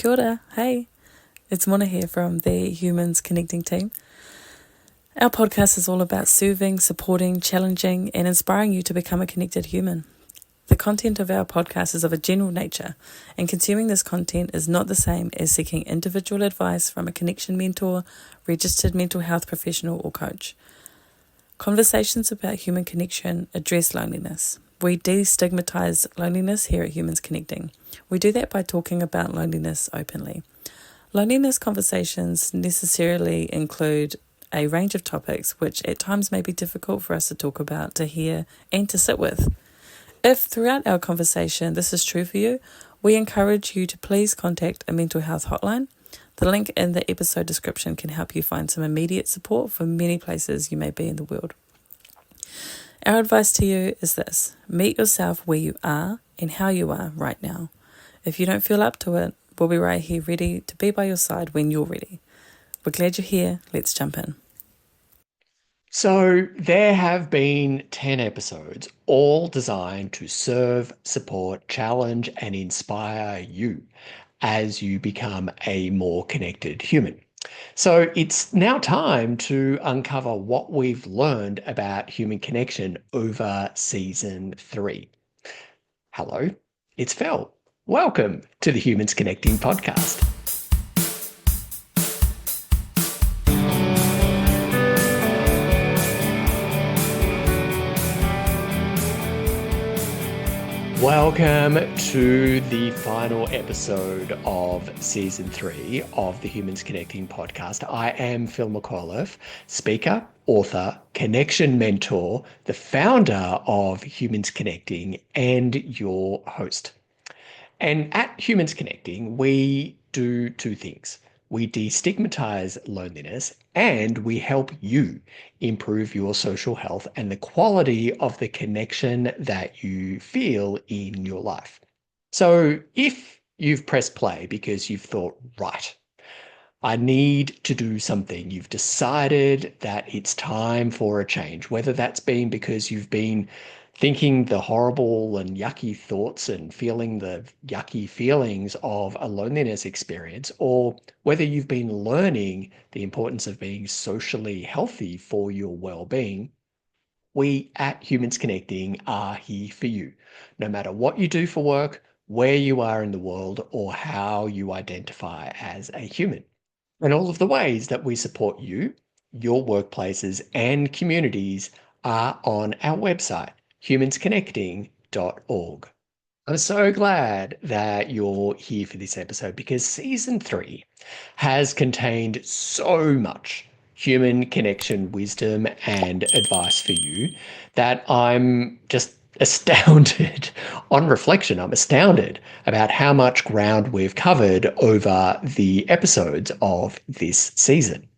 Kia ora. Hey, it's Mona here from the Humans Connecting team. Our podcast is all about soothing, supporting, challenging, and inspiring you to become a connected human. The content of our podcast is of a general nature, and consuming this content is not the same as seeking individual advice from a connection mentor, registered mental health professional, or coach. Conversations about human connection address loneliness. We destigmatize loneliness here at Humans Connecting. We do that by talking about loneliness openly. Loneliness conversations necessarily include a range of topics which at times may be difficult for us to talk about, to hear, and to sit with. If throughout our conversation this is true for you, we encourage you to please contact a mental health hotline. The link in the episode description can help you find some immediate support for many places you may be in the world. Our advice to you is this: meet yourself where you are and how you are right now. If you don't feel up to it, we'll be right here ready to be by your side when you're ready. We're glad you're here. Let's jump in. So there have been 10 episodes, all designed to serve, support, challenge, and inspire you as you become a more connected human. So it's now time to uncover what we've learned about human connection over season 3. Hello, it's Phil. Welcome to the Humans Connecting podcast. Welcome to the final episode of season 3 of the Humans Connecting podcast. I am Phil McAuliffe, speaker, author, connection mentor, the founder of Humans Connecting, and your host. And at Humans Connecting, we do two things. We destigmatize loneliness and we help you improve your social health and the quality of the connection that you feel in your life. So if you've pressed play because you've thought, right, I need to do something. You've decided that it's time for a change, whether that's been because you've been thinking the horrible and yucky thoughts and feeling the yucky feelings of a loneliness experience, or whether you've been learning the importance of being socially healthy for your well-being. We at Humans Connecting are here for you, no matter what you do for work, where you are in the world, or how you identify as a human. And all of the ways that we support you, your workplaces, and communities are on our website, humansconnecting.org. I'm so glad that you're here for this episode because season 3 has contained so much human connection, wisdom, and advice for you that I'm just astounded. On reflection, I'm astounded about how much ground we've covered over the episodes of this season.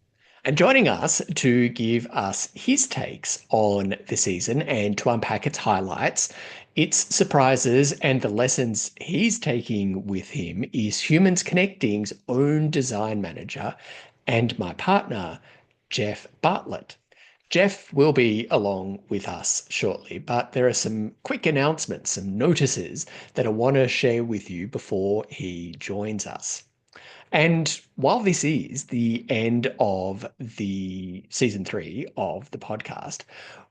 And joining us to give us his takes on the season and to unpack its highlights, its surprises, and the lessons he's taking with him is Humans Connecting's own design manager and my partner, Jeff Bartlett. Jeff will be along with us shortly, but there are some quick announcements, some notices that I want to share with you before he joins us. And while this is the end of the season 3 of the podcast,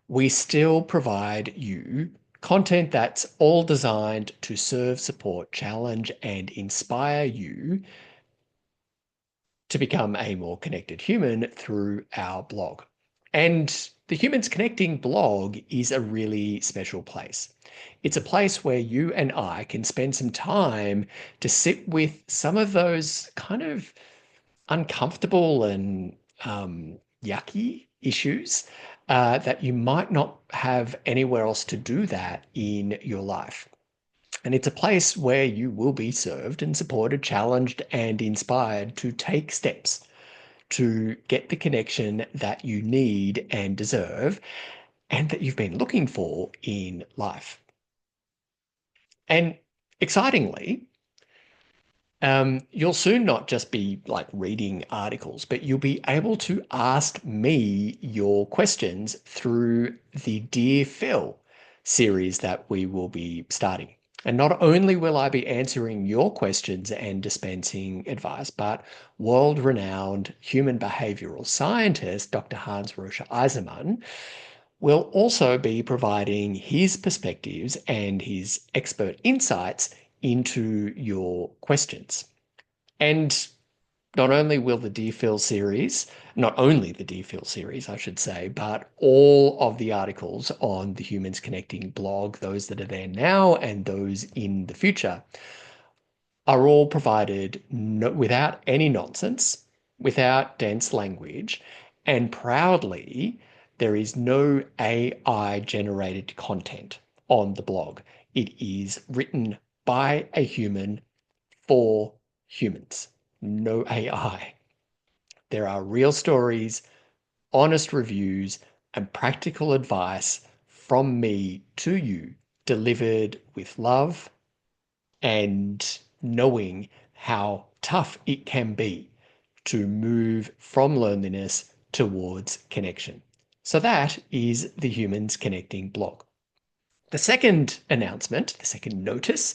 we still provide you content that's all designed to serve, support, challenge, and inspire you to become a more connected human through our blog. And the Humans Connecting blog is a really special place. It's a place where you and I can spend some time to sit with some of those kind of uncomfortable and yucky issues that you might not have anywhere else to do that in your life. And it's a place where you will be served and supported, challenged, and inspired to take steps to get the connection that you need and deserve and that you've been looking for in life. And excitingly, you'll soon not just be like reading articles, but you'll be able to ask me your questions through the Dear Phil series that we will be starting. And not only will I be answering your questions and dispensing advice, but world-renowned human behavioral scientist Dr. Hans Roscher Eiserman will also be providing his perspectives and his expert insights into your questions. And not only the DPhil series, I should say, but all of the articles on the Humans Connecting blog, those that are there now and those in the future, are all provided without any nonsense, without dense language, and proudly, there is no AI generated content on the blog. It is written by a human for humans, no AI. There are real stories, honest reviews, and practical advice from me to you, delivered with love and knowing how tough it can be to move from loneliness towards connection. So that is the Humans Connecting blog. The second announcement, the second notice,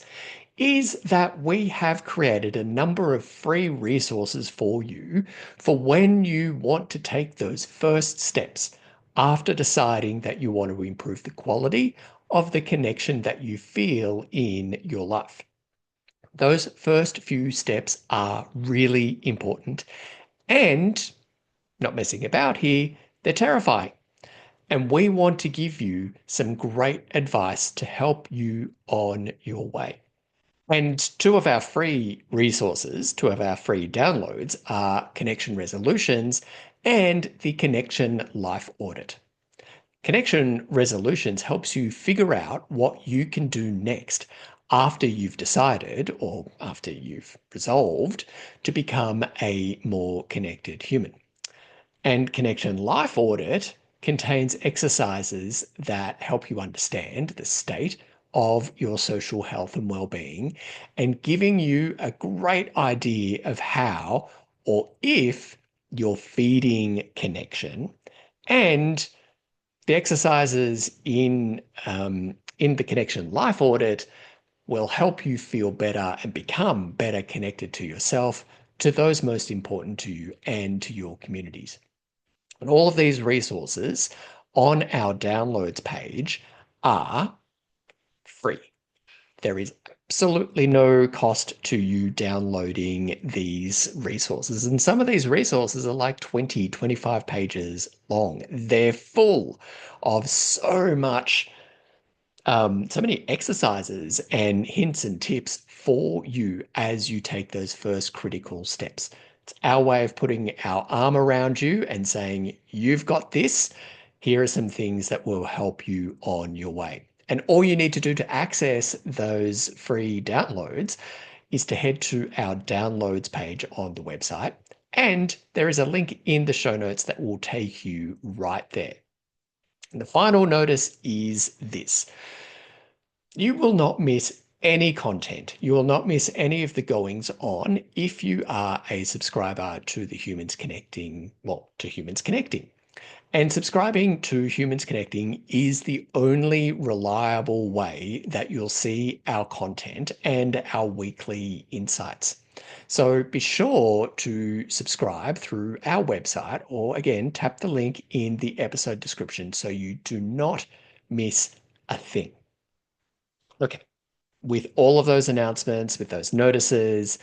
is that we have created a number of free resources for you for when you want to take those first steps after deciding that you want to improve the quality of the connection that you feel in your life. Those first few steps are really important and, not messing about here, they're terrifying. And we want to give you some great advice to help you on your way. And two of our free resources, two of our free downloads are Connection Resolutions and the Connection Life Audit. Connection Resolutions helps you figure out what you can do next after you've decided or after you've resolved to become a more connected human. And Connection Life Audit contains exercises that help you understand the state of your social health and well-being and giving you a great idea of how or if you're feeding connection. And the exercises in the Connection Life Audit will help you feel better and become better connected to yourself, to those most important to you, and to your communities. And all of these resources on our downloads page are free. There is absolutely no cost to you downloading these resources. And some of these resources are like 20, 25 pages long. They're full of so many exercises and hints and tips for you as you take those first critical steps. It's our way of putting our arm around you and saying, you've got this. Here are some things that will help you on your way. And all you need to do to access those free downloads is to head to our downloads page on the website. And there is a link in the show notes that will take you right there. And the final notice is this. You will not miss any content. You will not miss any of the goings on if you are a subscriber to the Humans Connecting, to Humans Connecting. And subscribing to Humans Connecting is the only reliable way that you'll see our content and our weekly insights. So be sure to subscribe through our website, or again, tap the link in the episode description so you do not miss a thing. Okay, with all of those announcements, with those notices,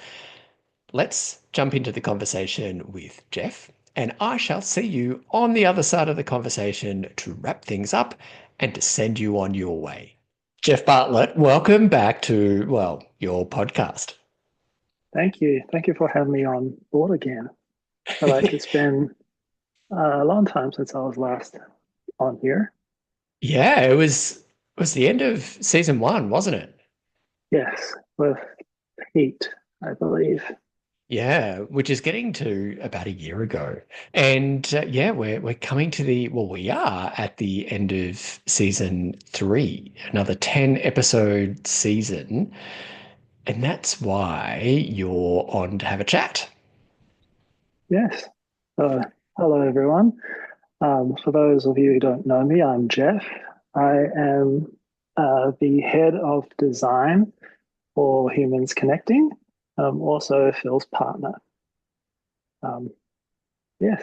let's jump into the conversation with Jeff, and I shall see you on the other side of the conversation to wrap things up and to send you on your way. Jeff Bartlett, welcome back to, your podcast. Thank you. Thank you for having me on board again. I feel like it's been a long time since I was last on here. Yeah, it was the end of season 1, wasn't it? Yes, with Pete, I believe. Yeah, which is getting to about a year ago. And yeah, we're coming to we are at the end of season 3, another 10 episode season. And that's why you're on to have a chat. Yes. Hello, everyone. For those of you who don't know me, I'm Jeff. I am the head of design for Humans Connecting, also Phil's partner. Yes.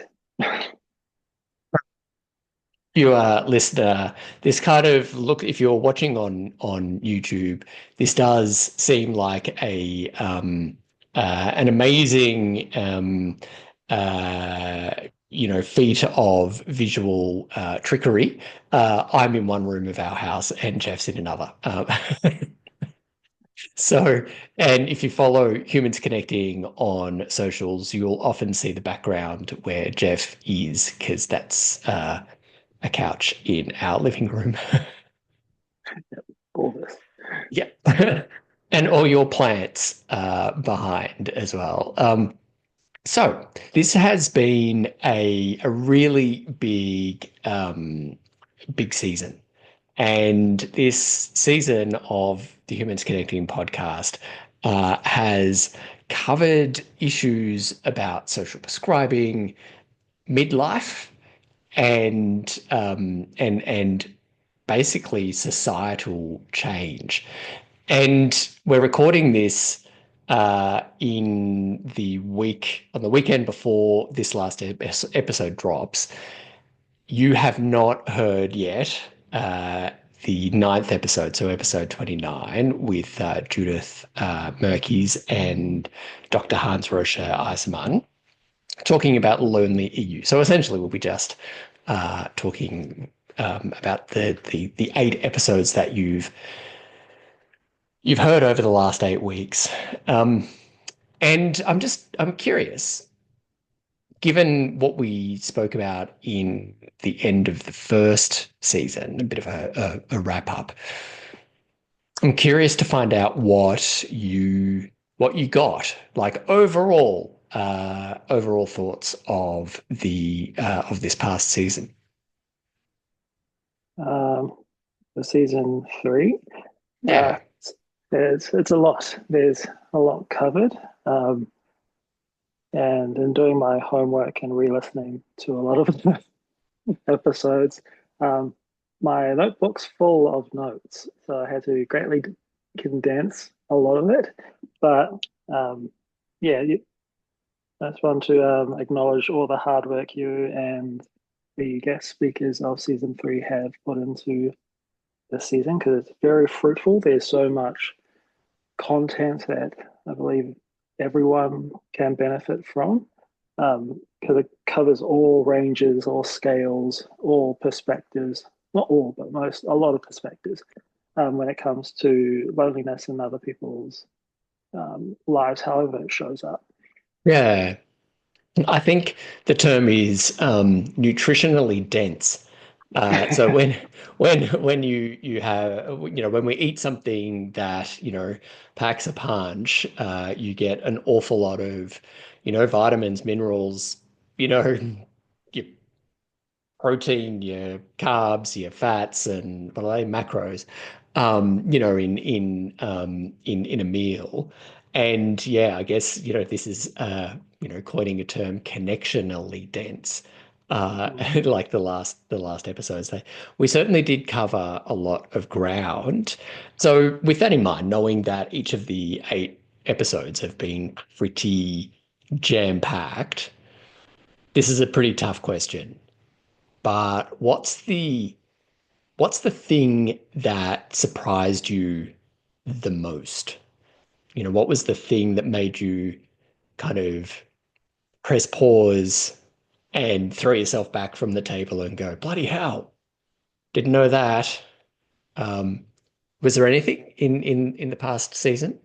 You listener, this kind of look, if you're watching on YouTube, this does seem like a an amazing feat of visual trickery. I'm in one room of our house and Jeff's in another. So, and if you follow Humans Connecting on socials, you'll often see the background where Jeff is, because that's a couch in our living room. All this. Yeah. And all your plants behind as well. So this has been a really big season. And this season of the Humans Connecting podcast has covered issues about social prescribing, midlife, and basically societal change. And we're recording this in the weekend before this last episode drops. You have not heard yet the ninth episode, so episode 29, with Judith Merkes and Dr. Hans Rocha Eisenman, talking about lonely EU. So essentially, we'll be just talking about the 8 episodes that you've heard over the last 8 weeks. And I'm curious, given what we spoke about in the end of the first season, a bit of a wrap up, I'm curious to find out what you got, like overall thoughts of this past season. For season 3, Yeah. it's a lot. There's a lot covered. And in doing my homework and re-listening to a lot of the episodes, my notebook's full of notes, so I had to greatly condense a lot of it. But yeah, I just want to acknowledge all the hard work you and the guest speakers of season 3 have put into this season, because it's very fruitful. There's so much content that I believe everyone can benefit from, because it covers all ranges, all scales, all perspectives. Not all, but a lot of perspectives when it comes to loneliness in other people's lives, however it shows up. Yeah. I think the term is nutritionally dense. So when you have when we eat something that packs a punch, you get an awful lot of vitamins, minerals, your protein, your carbs, your fats, and what are they, macros, in a meal. And yeah, I guess this is coining a term, connectionally dense. Like the last episodes, we certainly did cover a lot of ground. So with that in mind, knowing that each of the 8 episodes have been pretty jam-packed, this is a pretty tough question. But what's the thing that surprised you the most? What was the thing that made you kind of press pause and throw yourself back from the table and go, bloody hell, didn't know that. Um, was there anything in the past season?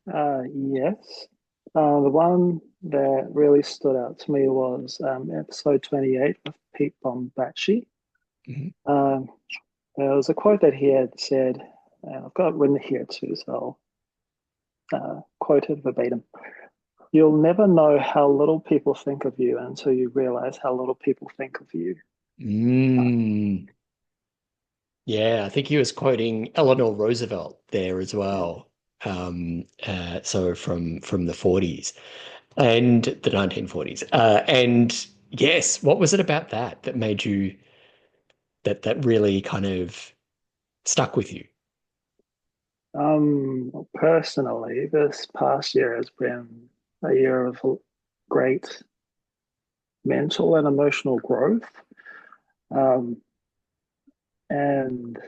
Yes. The one that really stood out to me was episode 28 with Pete Bombachi. Mhm. There was a quote that he had said, and I've got it written here too, so I'll quote it verbatim. You'll never know how little people think of you until you realize how little people think of you. Mm. Yeah, I think he was quoting Eleanor Roosevelt there as Yeah. well. So from the 40s and the 1940s. And yes, what was it about that made you that really kind of stuck with you? Personally, this past year has been a year of great mental and emotional growth. Um, and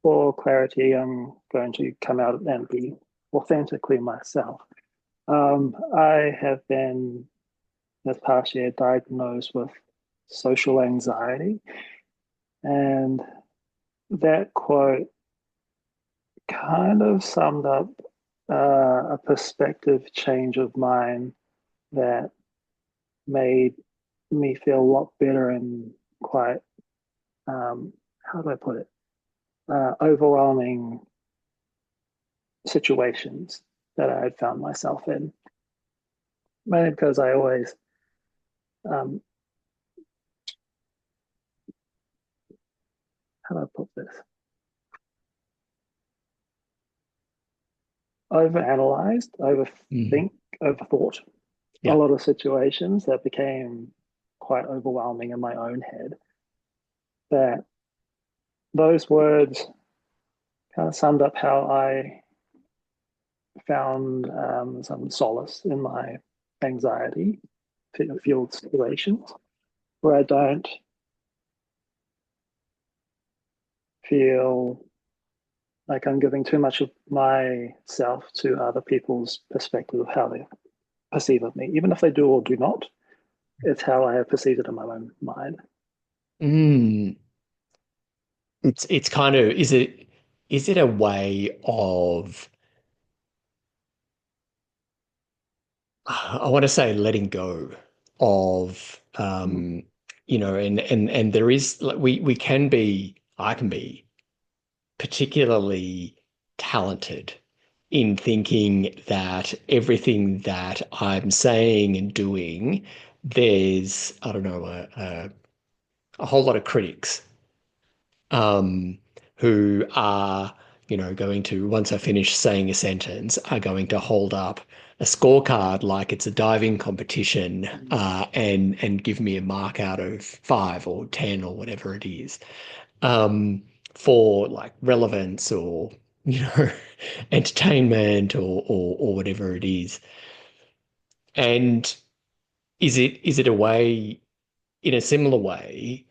for clarity, I'm going to come out and be authentically myself. I have been this past year diagnosed with social anxiety, and that quote kind of summed up a perspective change of mine that made me feel a lot better and quite, how do I put it, overwhelming situations that I had found myself in. Mainly because I always, um, how do I put this, overanalyzed, Mm. overthink, overthought a Yeah. lot of situations that became quite overwhelming in my own head. That those words kind of summed up how I found some solace in my anxiety fueled situations where I don't feel like I'm giving too much of myself to other people's perspective of how they perceive of me, even if they do or do not. It's how I have perceived it in my own mind. Mm. It's kind of, is it a way of, I want to say, letting go of, Mm. and there is, like, we can be, I can be particularly talented in thinking that everything that I'm saying and doing, there's, I don't know, a whole lot of critics um, who are, going to, once I finish saying a sentence, are going to hold up a scorecard like it's a diving competition, and give me a mark out of 5 or 10 or whatever it is, um, for like relevance or, you know, entertainment or whatever it is. And is it a way, in a similar way,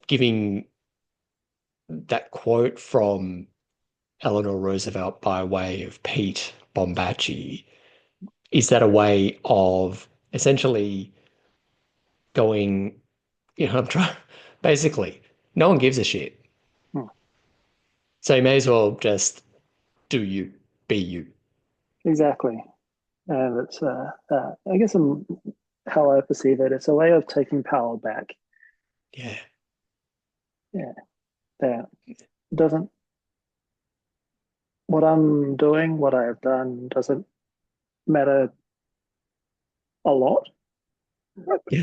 giving that quote from Eleanor Roosevelt by way of Pete Bombacci, is that a way of essentially going, I'm trying, basically, no one gives a shit. Mm. So you may as well just do you, be you. Exactly. And it's, I guess, how I perceive it, it's a way of taking power back. Yeah. Yeah. That doesn't, what I'm doing, what I have done doesn't matter a lot. Yeah.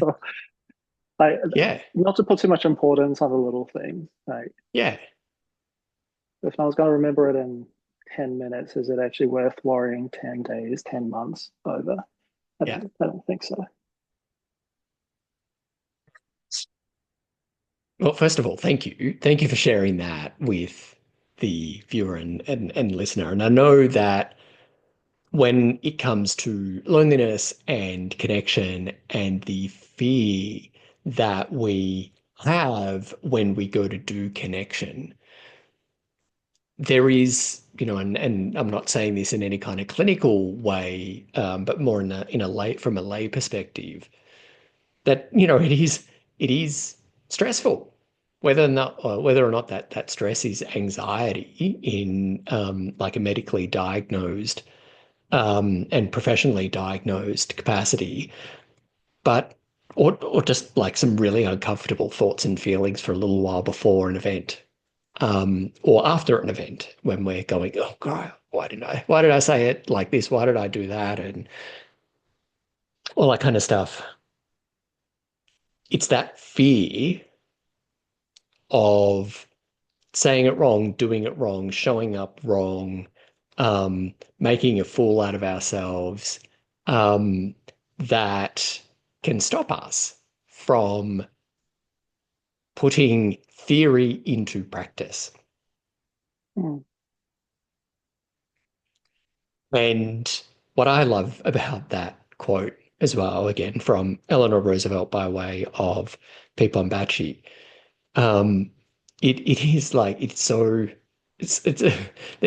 I, Yeah. not to put too much importance on the little things. Like, Yeah. if I was going to remember it in 10 minutes, is it actually worth worrying 10 days, 10 months over? Yeah. I don't think so. Well, first of all, thank you. Thank you for sharing that with the viewer and listener. And I know that when it comes to loneliness and connection and the fear that we have when we go to do connection, there is, and I'm not saying this in any kind of clinical way, but more in a lay from a lay perspective, that, it is stressful. Whether or not that stress is anxiety in, like, a medically diagnosed, and professionally diagnosed capacity, but or just like some really uncomfortable thoughts and feelings for a little while before an event, or after an event when we're going, oh God, why did I say it like this? Why did I do that? And all that kind of stuff. It's that fear of saying it wrong, doing it wrong, showing up wrong, making a fool out of ourselves, um, that can stop us from putting theory into practice. Mm. And what I love about that quote as well, again from Eleanor Roosevelt by way of Pipon Bachi, um, it is like there's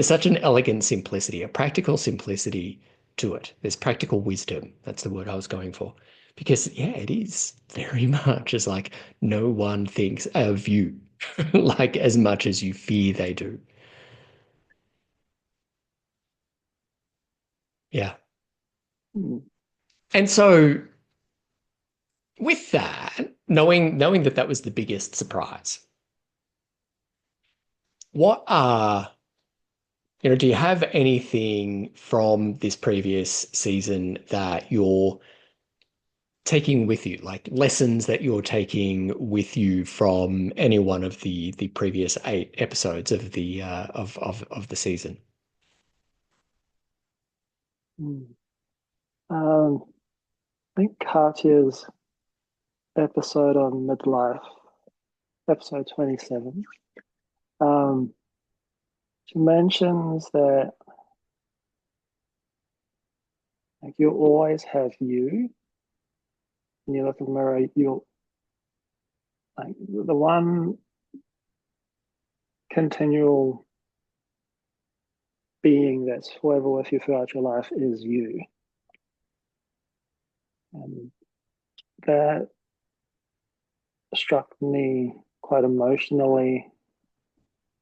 such an elegant simplicity, a practical simplicity to it. There's practical wisdom. That's the word I was going for. Because yeah, it is very much as like no one thinks of you like as much as you fear they do. Yeah. Mm. And so with that, knowing that that was the biggest surprise, what are, do you have anything from this previous season that you're taking with you, like lessons that you're taking with you from any one of the previous 8 episodes of the season? Mm. I think Katya's episode on midlife, episode 27, um, she mentions that like you always have you, and you look in the mirror, you'll like the one continual being that's forever with you throughout your life is you. And that struck me quite emotionally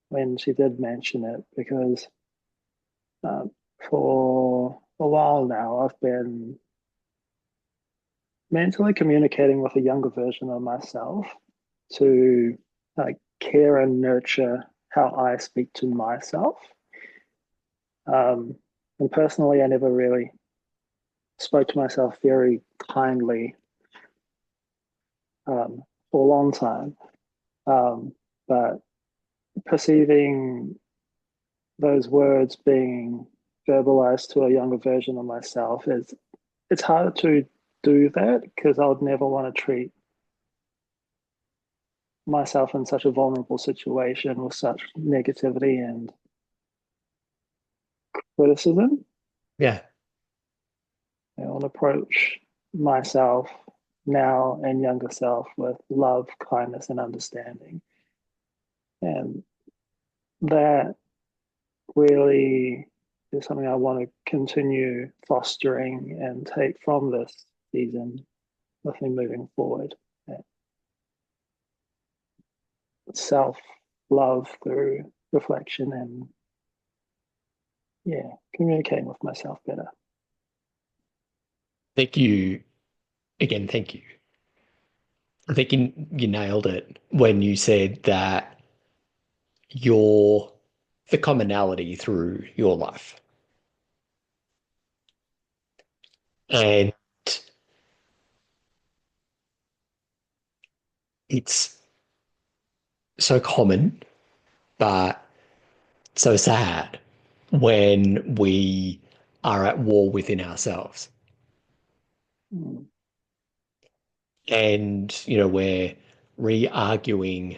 when she did mention it because um, for a while now I've been mentally communicating with a younger version of myself to care and nurture how I speak to myself. And personally, I never really spoke to myself very kindly for a long time. But perceiving those words being verbalized to a younger version of myself is it's hard to do that because I would never want to treat myself in such a vulnerable situation with such negativity and criticism. Yeah. I want to approach myself now and younger self with love, kindness, and understanding. And that really is something I want to continue fostering and take from this season with me moving forward. Self love through reflection and, yeah, communicating with myself better. Thank you again. Thank you. I think you nailed it when you said that you're the commonality through your life. And it's so common, but so sad when we are at war within ourselves. Mm. And, we're re-arguing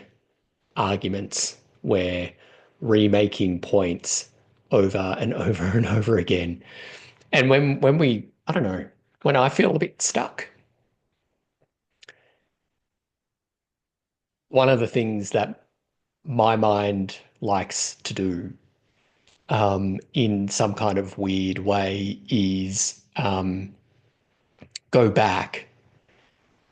arguments, we're remaking points over and over and over again. And when we, I don't know, when I feel a bit stuck, one of the things that my mind likes to do in some kind of weird way is go back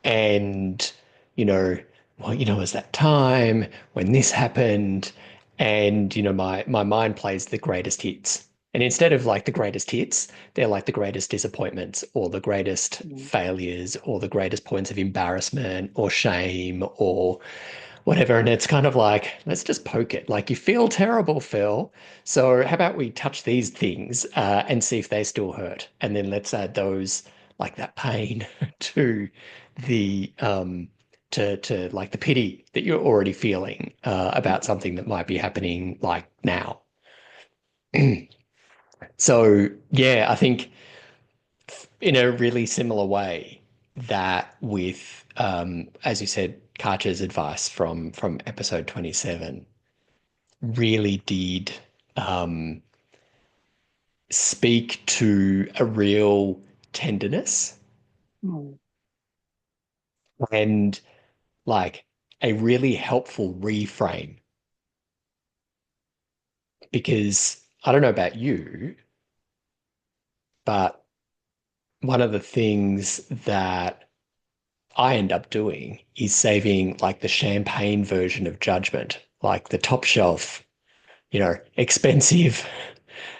and, you know, well, was that time when this happened? And, my mind plays the greatest hits. And instead of like the greatest hits, they're like the greatest disappointments or the greatest Mm. failures or the greatest points of embarrassment or shame or whatever. And it's kind of like, let's just poke it. Like, you feel terrible, Phil. So how about we touch these things and see if they still hurt? And then let's add those, like that pain to the to like the pity that you're already feeling about something that might be happening like now. So yeah, I think in a really similar way that with as you said, Karcher's advice from episode 27 really did um, speak to a real tenderness Mm. and like a really helpful reframe. Because I don't know about you, but one of the things that I end up doing is saving like the champagne version of judgment, like the top shelf, expensive,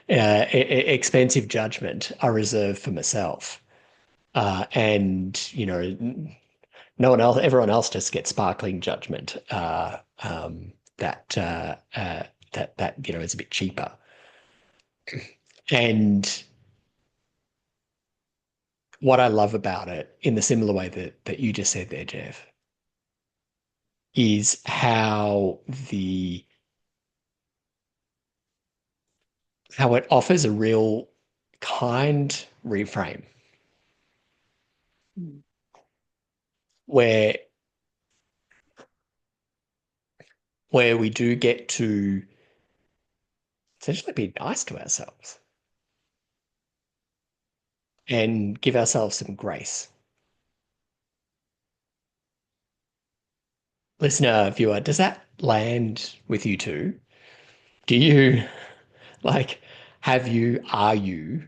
expensive judgment I reserve for myself. And no one else, everyone else just gets sparkling judgment that is a bit cheaper. And what I love about it, in the similar way that you just said there, Jeff, is how it offers a real kind reframe Mm. where where we do get to essentially be nice to ourselves and give ourselves some grace. Listener, viewer, does that land with you too? Do you like are you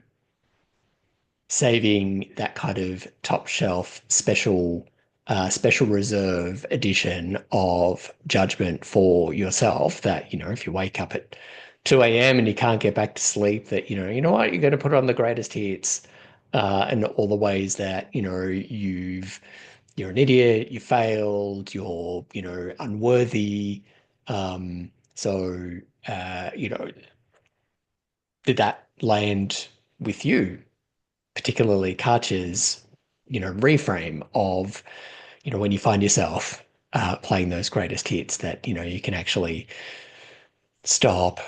saving that kind of top shelf special reserve edition of judgment for yourself that, if you wake up at 2 a.m. and you can't get back to sleep, that, what, you're going to put on the greatest hits, and all the ways that, you're an idiot, you failed, you're, unworthy. So, did that land with you? Particularly Karcher's, reframe of, when you find yourself playing those greatest hits, that, you can actually stop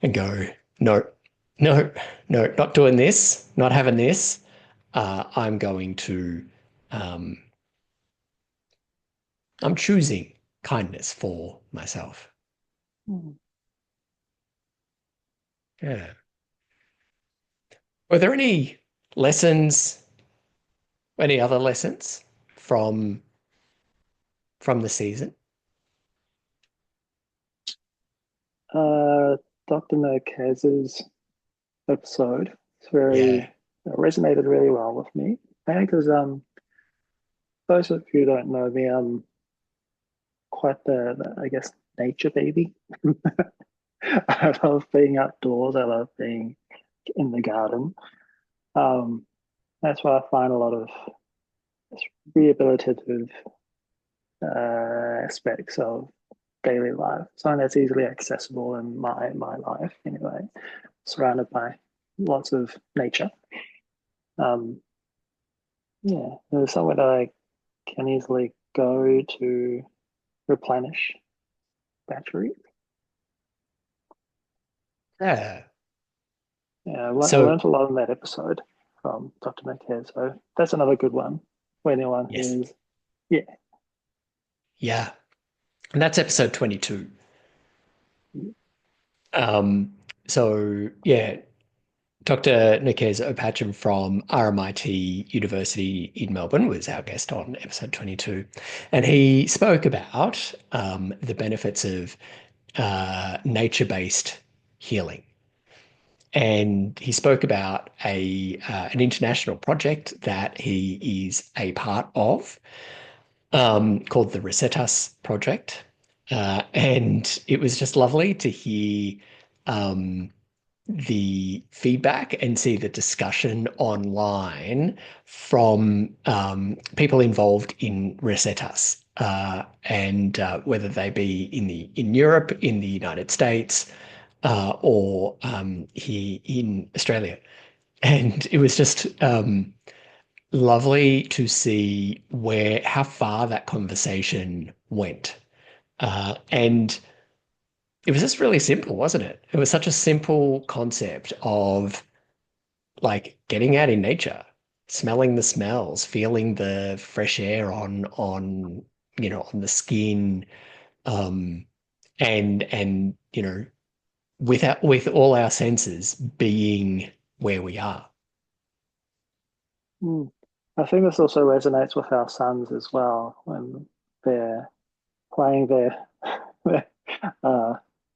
and go, no, no, no, not doing this, not having this. I'm going to, um, I'm choosing kindness for myself. Mm. Yeah. Were there lessons, any other lessons from from the season? Uh, Dr. Marquez's episode. It's very Yeah. it resonated really well with me. And because those of you who don't know me, I'm quite the I guess nature baby. I love being outdoors. I love being in the garden. Um, that's why I find a lot of rehabilitative aspects of daily life. Something that's easily accessible in my life anyway, surrounded by lots of nature. Um, yeah, there's somewhere that I can easily go to replenish battery. Yeah. Yeah, I So, learned a lot in that episode from Dr. McCare. So that's another good one for anyone yes. who's, yeah. Yeah. And that's episode 22. Um, so yeah, Dr. Nikes Opacham from RMIT University in Melbourne was our guest on episode 22. And he spoke about the benefits of nature-based healing. And he spoke about an international project that he is a part of, called the Reset Us Project. And it was just lovely to hear um, the feedback and see the discussion online from people involved in Reset Us, and whether they be in Europe, in the United States, or here in Australia. And it was just lovely to see how far that conversation went. And it was just really simple, wasn't it? It was such a simple concept of like getting out in nature, smelling the smells, feeling the fresh air on on the skin, and with all our senses being where we are. Mm. I think this also resonates with our sons as well when they're playing their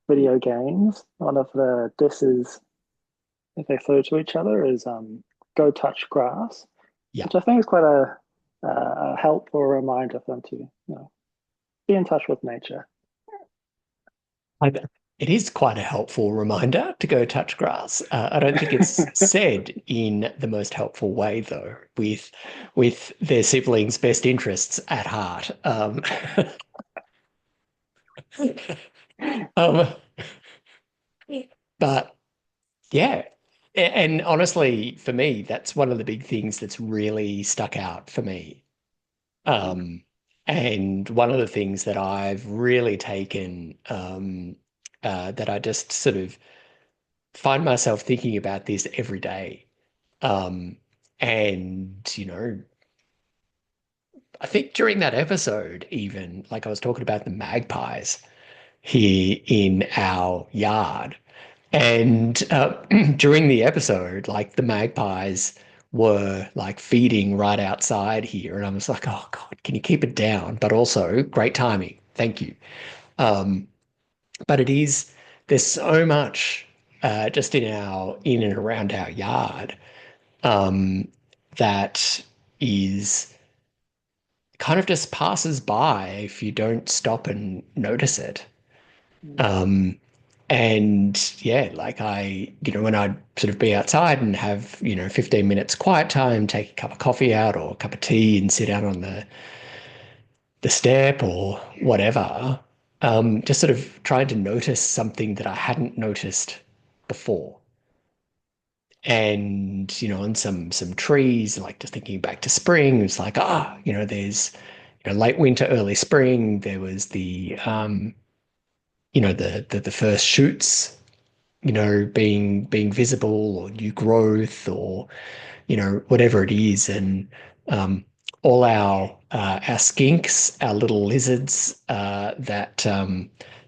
video games. One of the disses that they throw to each other is "Go touch grass," Yeah. which I think is quite a helpful reminder for them to be in touch with nature. I, it is quite a helpful reminder to go touch grass. I don't think it's said in the most helpful way, though, with their siblings' best interests at heart. Um, but yeah, and honestly, for me, that's one of the big things that's really stuck out for me. Um, and one of the things that I've really taken, that I just sort of find myself thinking about this every day. Um, and, I think during that episode, even like I was talking about the magpies here in our yard. And during the episode, like the magpies were like feeding right outside here. And I was like, oh God, can you keep it down? But also, great timing. Thank you. Um, but there's so much just in and around our yard, um, that is kind of just passes by if you don't stop and notice it. Um, and yeah, like when I'd sort of be outside and have, 15 minutes quiet time, take a cup of coffee out or a cup of tea and sit out on the step or whatever, just sort of trying to notice something that I hadn't noticed before. And, on some trees, like just thinking back to spring, it's like, there's, late winter, early spring, there was the first shoots, being visible or new growth or, whatever it is. And all our skinks, our little lizards, that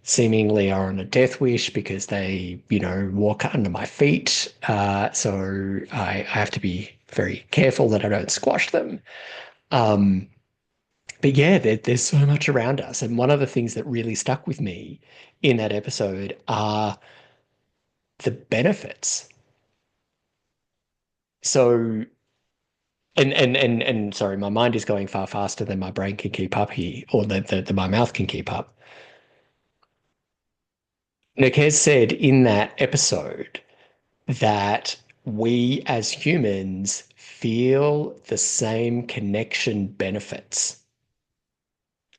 seemingly are on a death wish because they, walk under my feet. So I have to be very careful that I don't squash them. Um, but yeah, there's so much around us. And one of the things that really stuck with me in that episode are the benefits. So, and sorry, my mind is going far faster than my brain can keep up here, or that my mouth can keep up. Nikez said in that episode that we as humans feel the same connection benefits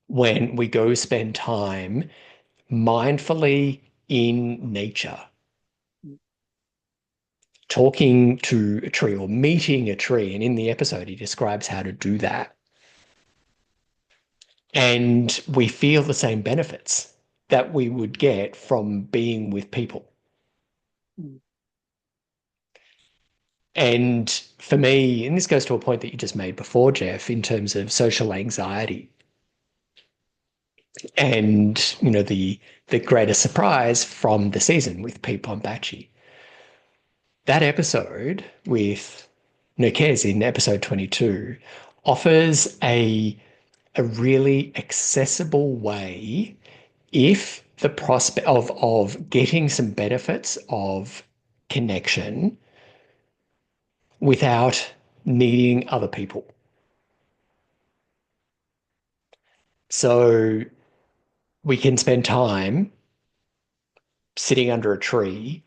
when we go spend time mindfully in nature, talking to a tree or meeting a tree. And in the episode, he describes how to do that. And we feel the same benefits that we would get from being with people. And for me, and this goes to a point that you just made before, Jeff, in terms of social anxiety and, the greatest surprise from the season with Pete Bombachi. That episode with Nurkez in episode 22 offers a really accessible way if the prospect of getting some benefits of connection without needing other people. So we can spend time sitting under a tree,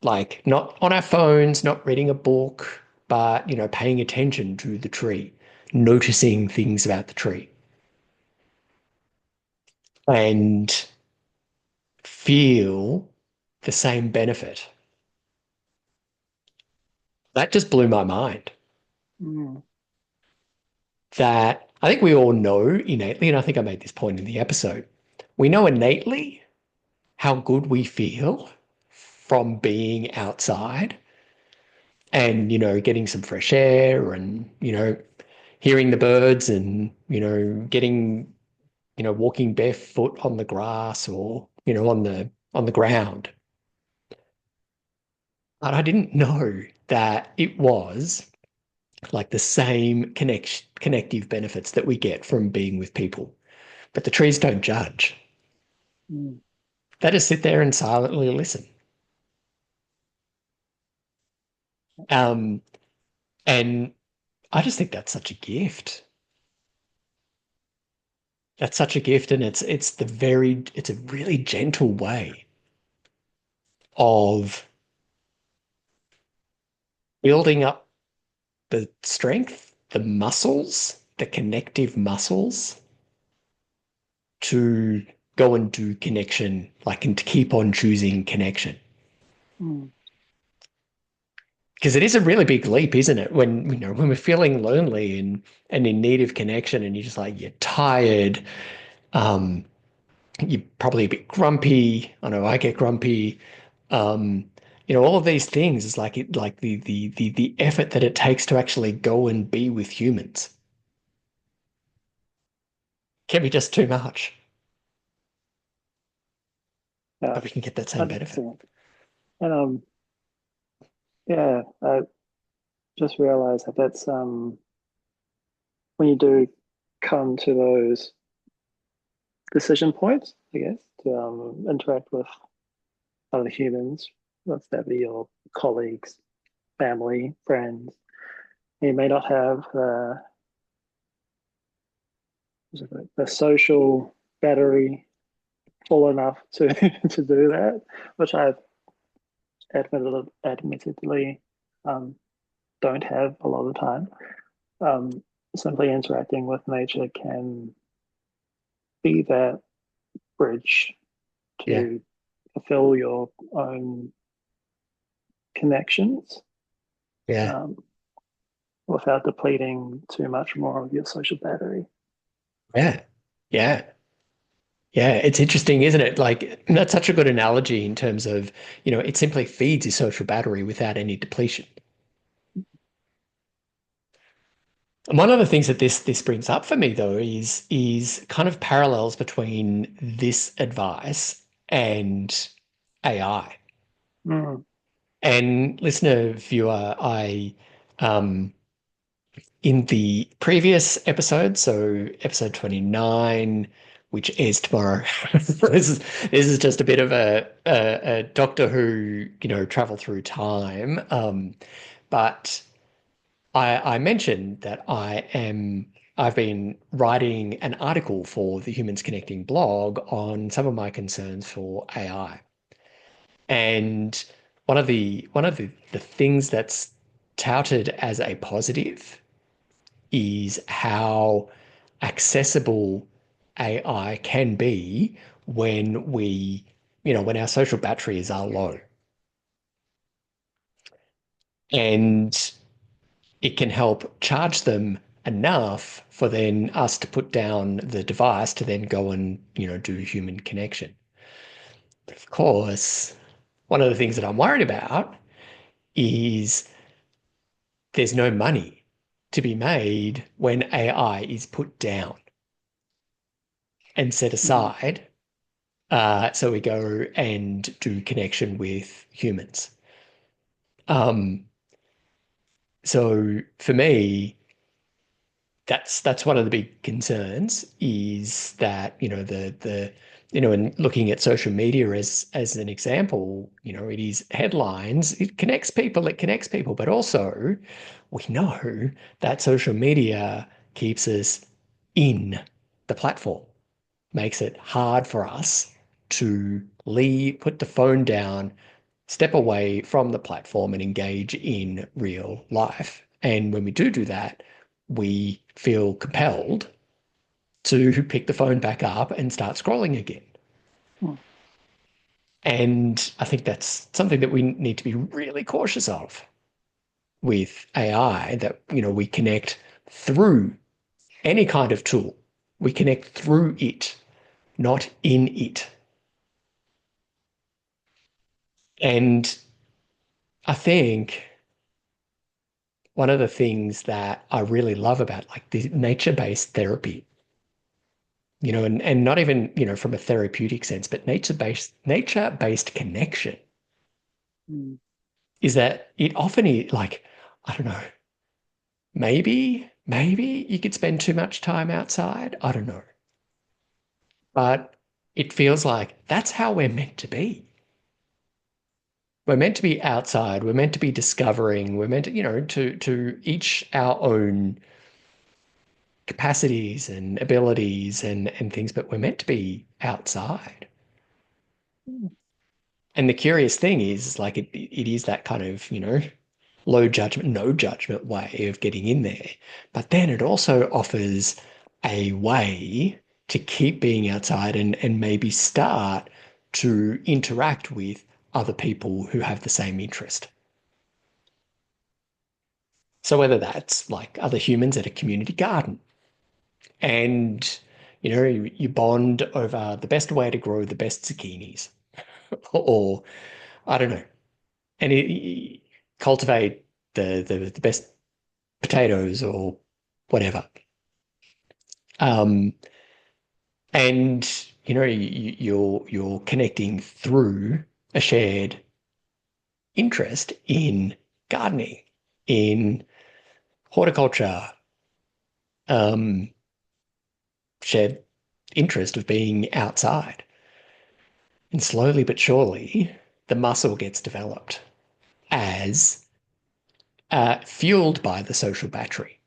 like not on our phones, not reading a book, but paying attention to the tree, noticing things about the tree, and feel the same benefit. That just blew my mind. Mm. That I think we all know innately, and I think I made this point in the episode, we know innately how good we feel from being outside and, getting some fresh air and, hearing the birds and, getting walking barefoot on the grass or, on the ground. But I didn't know that it was like the same connective benefits that we get from being with people. But the trees don't judge. Mm. They just sit there and silently listen. Um, and I just think that's such a gift. That's such a gift, and it's a really gentle way of building up the strength, the muscles, the connective muscles to go and do connection, like, and to keep on choosing connection. Mm. Because it is a really big leap, isn't it? When we're feeling lonely and in need of connection, and you're tired, um, you're probably a bit grumpy. I know I get grumpy. Um, all of these things is like the effort that it takes to actually go and be with humans can be just too much, Yeah, but we can get that same benefit. 100%. And yeah, I just realized that that's when you do come to those decision points, I guess, to interact with other humans, whether that be your colleagues, family, friends. You may not have the social battery full enough to to do that, which I've admittedly um, don't have a lot of the time. Um, Simply interacting with nature can be that bridge Yeah, to fulfill your own connections yeah, um, without depleting too much more of your social battery. yeah, yeah. Yeah, it's interesting, isn't it? Like, that's such a good analogy in terms of, it simply feeds your social battery without any depletion. And one of the things that this brings up for me though is kind of parallels between this advice and AI. Mm, And listener, viewer, um in the previous episode, so episode 29, which airs tomorrow. This is just a bit of a Doctor Who, travel through time. But I mentioned that I've been writing an article for the Humans Connecting blog on some of my concerns for AI. And one of the things that's touted as a positive is how accessible AI can be when our social batteries are low. And it can help charge them enough for then us to put down the device to then go and, do human connection. But of course, one of the things that I'm worried about is there's no money to be made when AI is put down and set mm, aside. So we go and do connection with humans. Um, so for me, that's one of the big concerns is that, and looking at social media as an example, it is headlines, it connects people, but also we know that social media keeps us in the platform, makes it hard for us to leave, put the phone down, step away from the platform and engage in real life. And when we do that, we feel compelled to pick the phone back up and start scrolling again. mm, And I think that's something that we need to be really cautious of with AI, that, we connect through any kind of tool. We connect through it, not in it. And I think one of the things that I really love about like the nature-based therapy and not even, from a therapeutic sense, but nature-based connection Mm. is that it often is like, I don't know, maybe you could spend too much time outside. I don't know. But it feels like that's how we're meant to be. We're meant to be outside. We're meant to be discovering. We're meant to, to each our own capacities and abilities and things, but we're meant to be outside. And the curious thing is like it is that kind of, low judgment, no judgment way of getting in there. But then it also offers a way to keep being outside and maybe start to interact with other people who have the same interest. So whether that's like other humans at a community garden and you bond over the best way to grow the best zucchinis or I don't know, and cultivate the best potatoes or whatever. Um, and you're connecting through a shared interest in gardening, in horticulture, um, shared interest of being outside. And slowly but surely, the muscle gets developed as fueled by the social battery.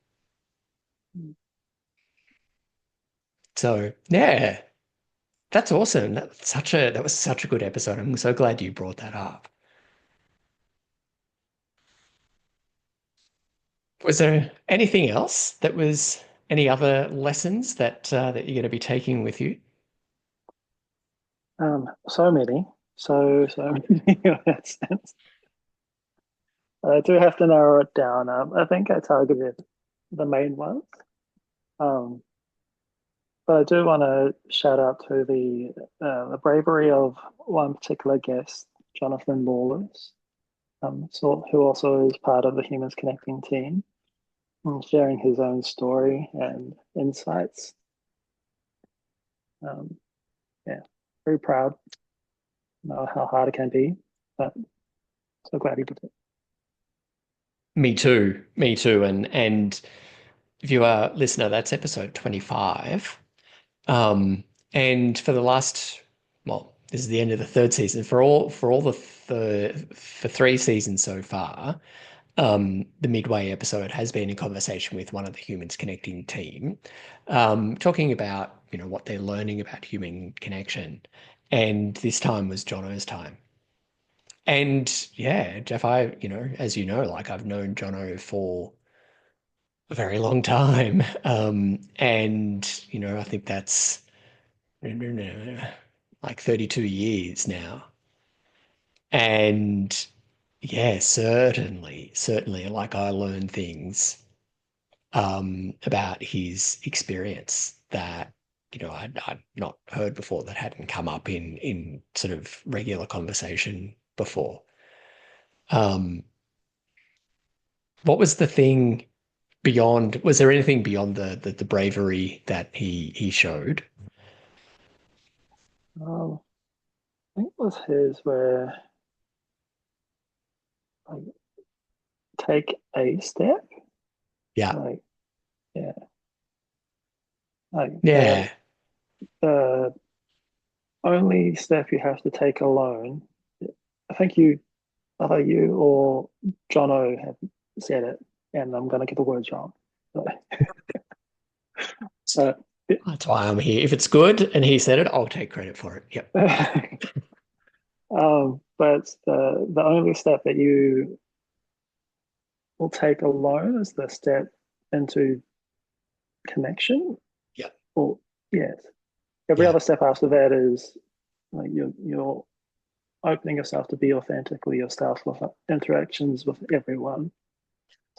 So yeah, that's awesome. That was such a good episode. I'm so glad you brought that up. Was there anything else that was any other lessons that you're going to be taking with you? So many, so many in that sense. I do have to narrow it down. I think I targeted the main ones. Um, but I do want to shout out to the bravery of one particular guest, Jonathan Lawless, who also is part of the Humans Connecting team, sharing his own story and insights. Um, yeah, very proud. Know how hard it can be, but so glad he did it. Me too. Me too. And if you are a listener, that's episode 25. Um, and for the last, well, this is the end of the third season. For all for 3 seasons so far, the midway episode has been a conversation with one of the Humans Connecting team, talking about, what they're learning about human connection. And this time was Jono's time. And yeah, Jeff, as you know, like I've known Jono for a very long time. And, I think that's like 32 years now. And yeah, certainly, like I learned things about his experience that I'd not heard before, that hadn't come up in sort of regular conversation before. Um, what was the thing beyond? Was there anything beyond the bravery that he showed? Um, I think it was his where like take a step, Yeah, like yeah, like yeah, the only step you have to take alone. I think either you or Jono have said it, and I'm going to get the words wrong. So, so that's why I'm here. If it's good and he said it, I'll take credit for it. Yep. but the only step that you will take alone is the step into connection. Yeah. Or yes, every Yeah. other step after that is like you're opening yourself to be authentically yourself with interactions with everyone.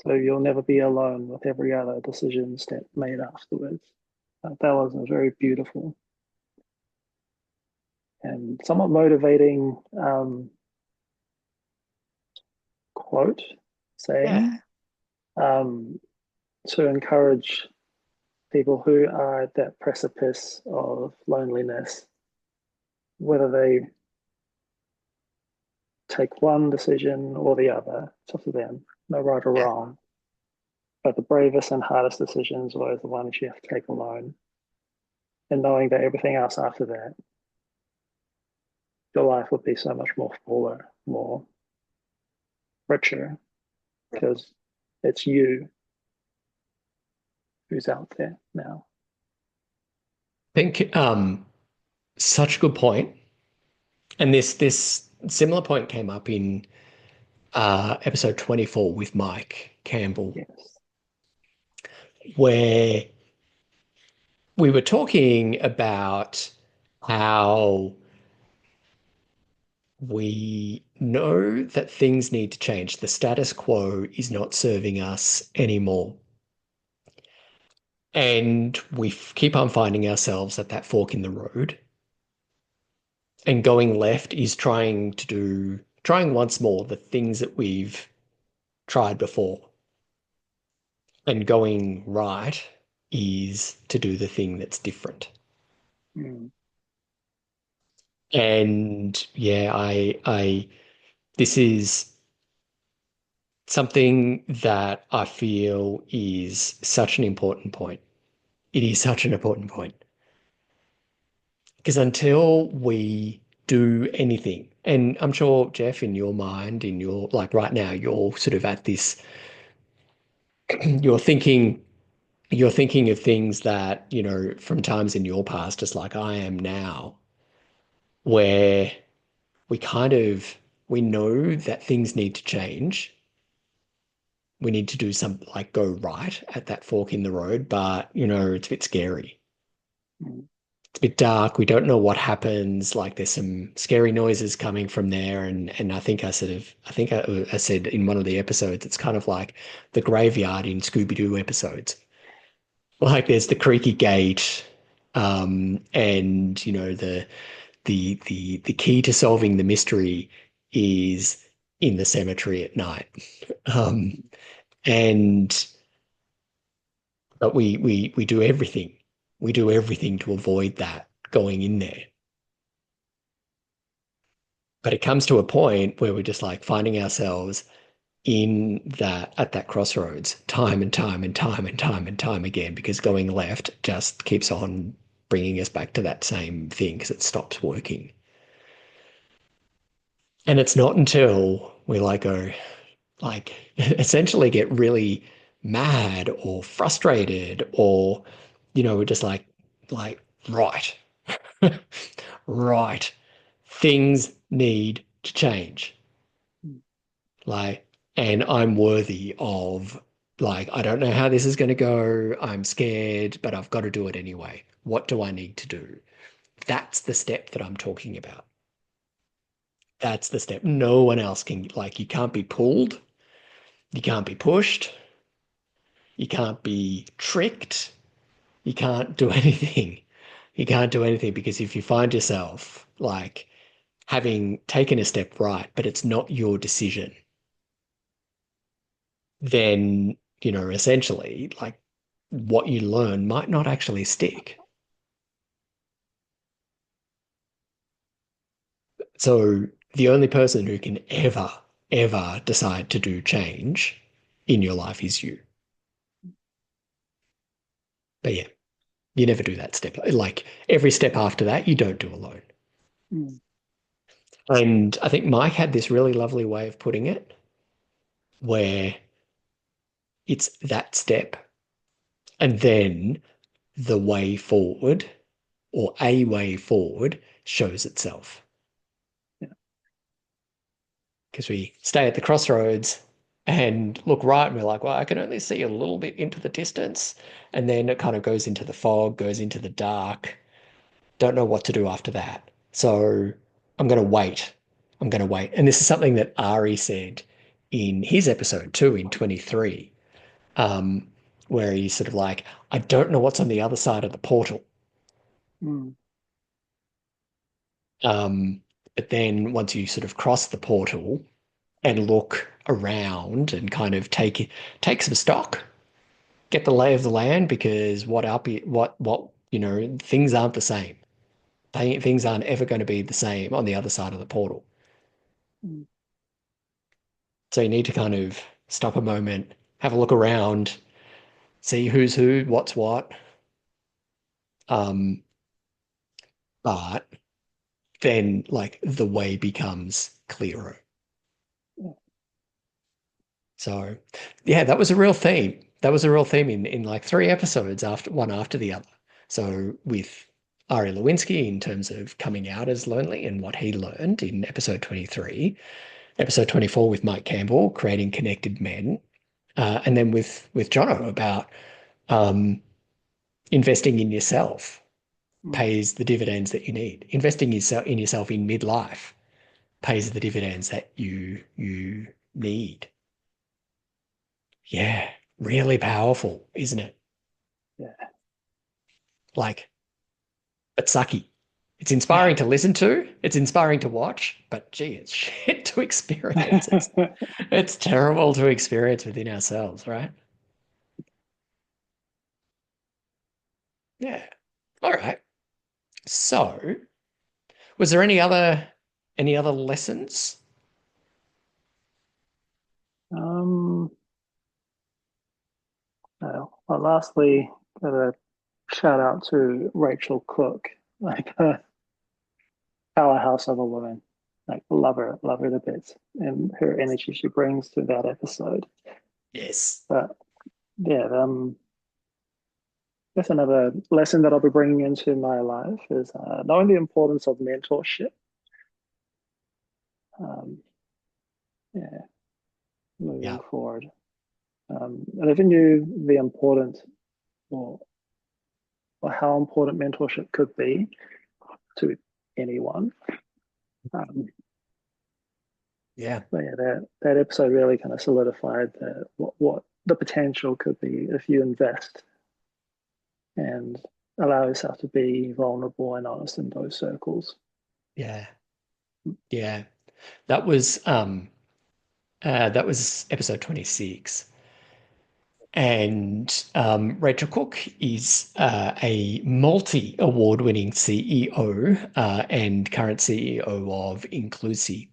So you'll never be alone with every other decision step made afterwards. That was a very beautiful and somewhat motivating quote Yeah. saying um, to encourage people who are at that precipice of loneliness, whether they take one decision or the other, it's up to them, no right or Yeah. wrong. But the bravest and hardest decisions are always the ones you have to take alone. And knowing that everything else after that, your life would be so much more fuller, more richer, because it's you who's out there now. I think such a good point. And this similar point came up in episode 24 with Mike Campbell, Yes. where we were talking about how we know that things need to change. The status quo is not serving us anymore. And we keep on finding ourselves at that fork in the road. And going left is trying once more the things that we've tried before. And going right is to do the thing that's different. Mm. And yeah, this is something that I feel is such an important point. It is such an important point. Because until we do anything, and I'm sure, Jeff, in your mind, in your like right now, you're sort of at this, you're thinking, you're thinking of things that, from times in your past, just like I am now, where we kind of we know that things need to change. We need to do something like go right at that fork in the road, but it's a bit scary. Mm. It's a bit dark. We don't know what happens. Like there's some scary noises coming from there, and I think I said in one of the episodes, it's kind of like the graveyard in Scooby-Doo episodes. Like there's the creaky gate, and the key to solving the mystery is in the cemetery at night. Um, and but we do everything. We do everything to avoid that going in there. But it comes to a point where we're just like finding ourselves in that at that crossroads time and time and time and time and time again because going left just keeps on bringing us back to that same thing because it stops working. And it's not until we like go like essentially get really mad or frustrated or we're just like right right things need to change Mm. like and I'm worthy of like I don't know how this is going to go, I'm scared but I've got to do it anyway. What do I need to do? That's the step that I'm talking about. That's the step. No one else can, like, you can't be pulled, you can't be pushed, you can't be tricked, you can't do anything. You can't do anything because if you find yourself like having taken a step right, but it's not your decision, then, essentially, like what you learn might not actually stick. So the only person who can ever decide to do change in your life is you. But yeah, you never do that step. Like every step after that, you don't do alone. Mm. And I think Mike had this really lovely way of putting it where it's that step and then the way forward or a way forward shows itself. Yeah. Because we stay at the crossroads and look right and we're like, well, I can only see a little bit into the distance. And then it kind of goes into the fog, goes into the dark. Don't know what to do after that. So I'm going to wait. I'm going to wait. And this is something that Ari said in his episode too, in 23, um, where he's sort of like, I don't know what's on the other side of the portal. Mm. Um, but then once you sort of cross the portal and look around and kind of take some stock, get the lay of the land because things aren't the same. Things aren't ever going to be the same on the other side of the portal. Mm. So you need to kind of stop a moment, have a look around, see who's who, what's what. Um, but then like the way becomes clearer. Yeah. So yeah, that was a real theme. That was a real theme in like three episodes after one after the other. So with Ari Lewinsky in terms of coming out as lonely and what he learned in episode 23, episode 24 with Mike Campbell, creating connected men, and then with Jono about um, investing in yourself Mm. pays the dividends that you need. Investing in yourself in midlife pays the dividends that you need. Yeah, really powerful, isn't it? Yeah. Like, but sucky. It's Yeah. inspiring to listen to, it's inspiring to watch, but gee, it's shit to experience. It's terrible to experience within ourselves, right? Yeah. All right. So, was there any other lessons? um, well, lastly, got a shout out to Rachel Cook, like a powerhouse of a woman. Like love her to bits, and her energy she brings to that episode. Yes. But yeah, that's another lesson that I'll be bringing into my life is knowing the importance of mentorship. Um, yeah, moving Yeah. forward. I never knew the importance or, or how important mentorship could be to anyone. Um, Yeah. but yeah, that episode really kind of solidified what the potential could be if you invest and allow yourself to be vulnerable and honest in those circles. Yeah. Yeah. That was episode 26. And Rachel Cook is a multi-award-winning CEO and current CEO of Inclusi.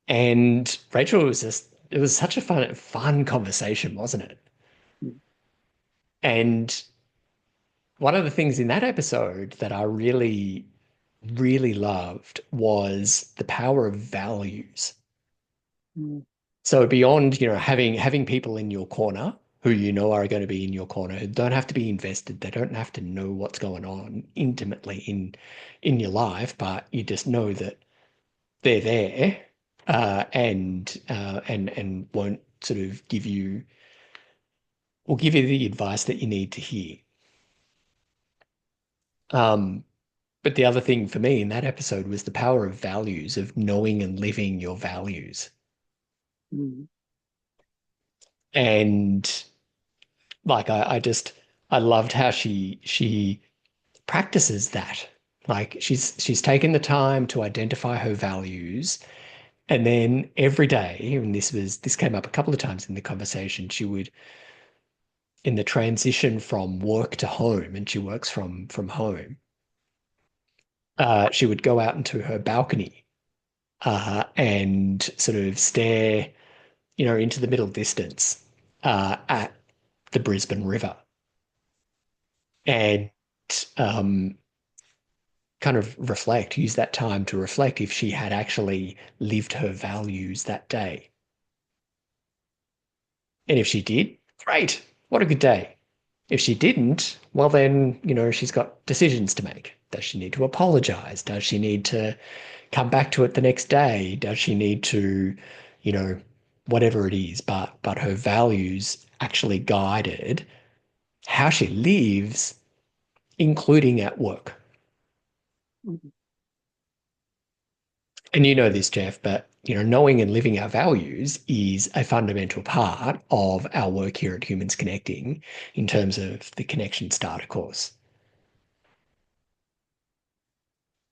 And Rachel it was such a fun conversation, wasn't it? Mm. And one of the things in that episode that I really, really loved was the power of values. Mm. So beyond, having people in your corner who you know are going to be in your corner, who don't have to be invested, they don't have to know what's going on intimately in your life, but you just know that they're there, and won't sort of give you the advice that you need to hear. Um, but the other thing for me in that episode was the power of values, of knowing and living your values. Mm. And like I loved how she practices that. Like she's taken the time to identify her values, and then every day, and this came up a couple of times in the conversation, she would, in the transition from work to home, and she works from home, she would go out into her balcony and sort of stare, into the middle distance at the Brisbane River and um, kind of use that time to reflect if she had actually lived her values that day. And if she did, great, what a good day. If she didn't, well, then, she's got decisions to make. Does she need to apologize? Does she need to come back to it the next day? Does she need to, you know, whatever it is? But her values actually guided how she lives, including at work. Mm. And you know this, Jeff, but knowing and living our values is a fundamental part of our work here at Humans Connecting in terms of the Connection Starter course.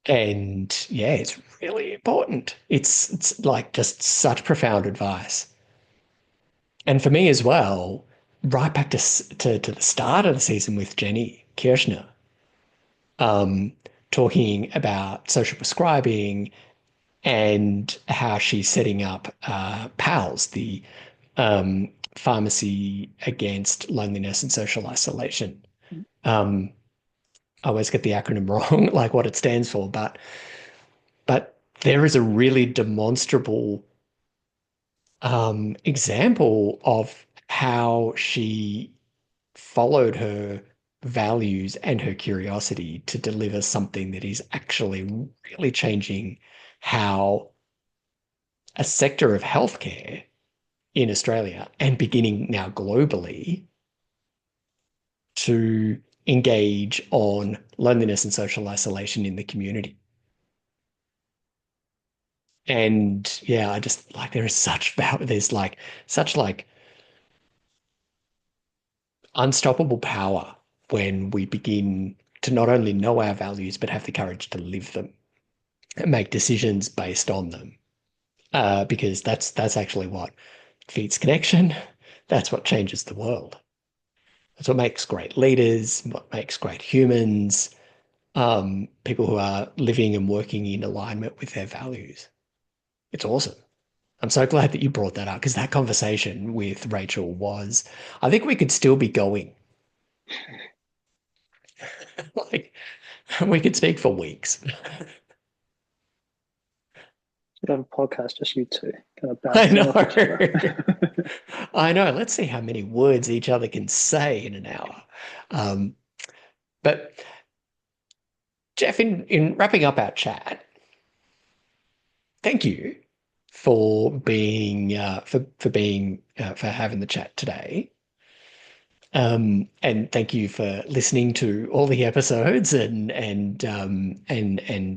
And yeah, it's really important. It's like just such profound advice. And for me as well, right back to the start of the season with Jenny Kirshner, um, talking about social prescribing and how she's setting up PALS, the Pharmacy Against Loneliness and Social Isolation. Um, I always get the acronym wrong, like what it stands for, but there is a really demonstrable example of how she followed her values and her curiosity to deliver something that is actually really changing how a sector of healthcare in Australia and beginning now globally to engage on loneliness and social isolation in the community. And yeah, I just like there is such power. There's like such like unstoppable power when we begin to not only know our values but have the courage to live them and make decisions based on them. Because that's actually what feeds connection. That's what changes the world. That's what makes great leaders, what makes great humans, people who are living and working in alignment with their values. It's awesome. I'm so glad that you brought that up because that conversation with Rachel was, I think we could still be going. Like, we could speak for weeks. Should have a podcast, just you two, kind of I bouncing know. off each other. I know. Let's see how many words each other can say in an hour. Um, but Jeff, in wrapping up our chat, thank you for being for having the chat today. And thank you for listening to all the episodes and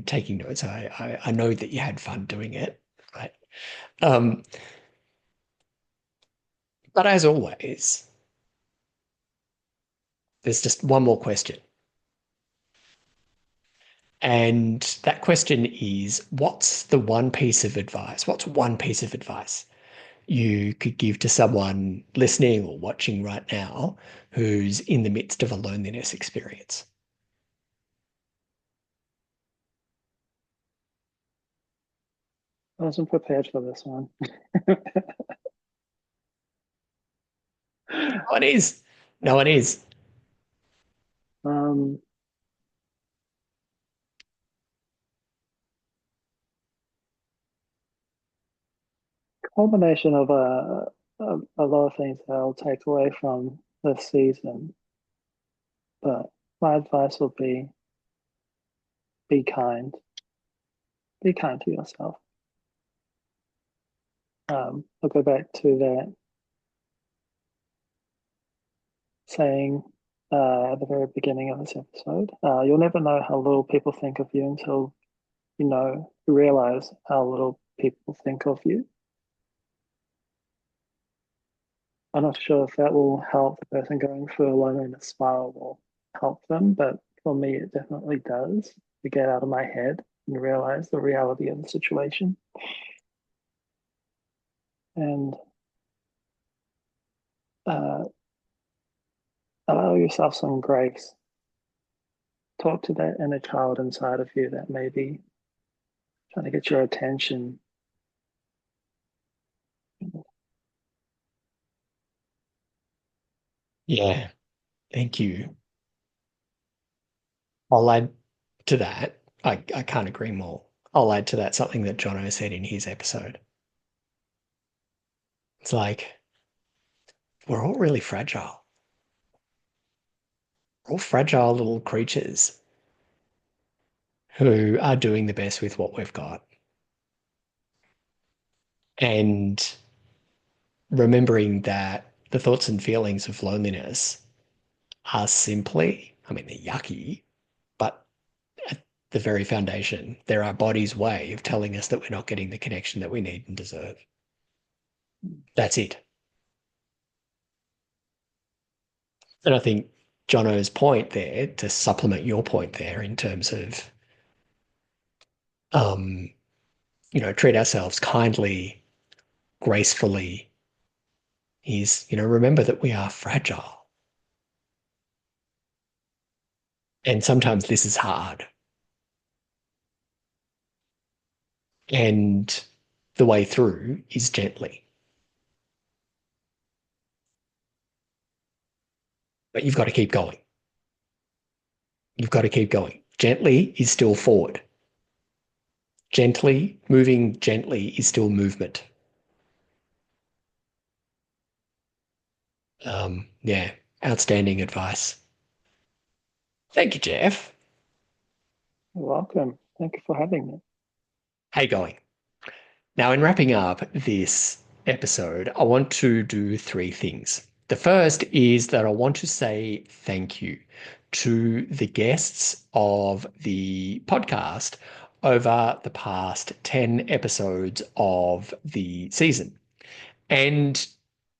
taking notes. I know that you had fun doing it, right? Um, but as always, there's just one more question. And that question is, what's the one piece of advice? What's one piece of advice you could give to someone listening or watching right now who's in the midst of a loneliness experience? I wasn't prepared for this one. No one is. No one is. um, Combination of a lot of things that I'll take away from this season, but my advice would be kind. Be kind to yourself. I'll go back to that saying at the very beginning of this episode. You'll never know how little people think of you until you realize how little people think of you. I'm not sure if that will help the person going through a loneliness spiral or help them, but for me, it definitely does to get out of my head and realize the reality of the situation. And uh, allow yourself some grace. Talk to that inner child inside of you that may be trying to get your attention. Yeah, thank you. I'll add to that. I can't agree more. I'll add to that something that Jono said in his episode. It's like, we're all really fragile. We're all fragile little creatures who are doing the best with what we've got. And remembering that the thoughts and feelings of loneliness are simply, I mean, they're yucky, but at the very foundation, they're our body's way of telling us that we're not getting the connection that we need and deserve. That's it. And I think Jono's point there, to supplement your point there in terms of, um, treat ourselves kindly, gracefully, is, remember that we are fragile. And sometimes this is hard. And the way through is gently. But you've got to keep going. You've got to keep going. Gently is still forward. Moving gently is still movement. Yeah, outstanding advice. Thank you, Jeff. You're welcome. Thank you for having me. How you going? Now, in wrapping up this episode, I want to do three things. The first is that I want to say thank you to the guests of the podcast over the past 10 episodes of the season. And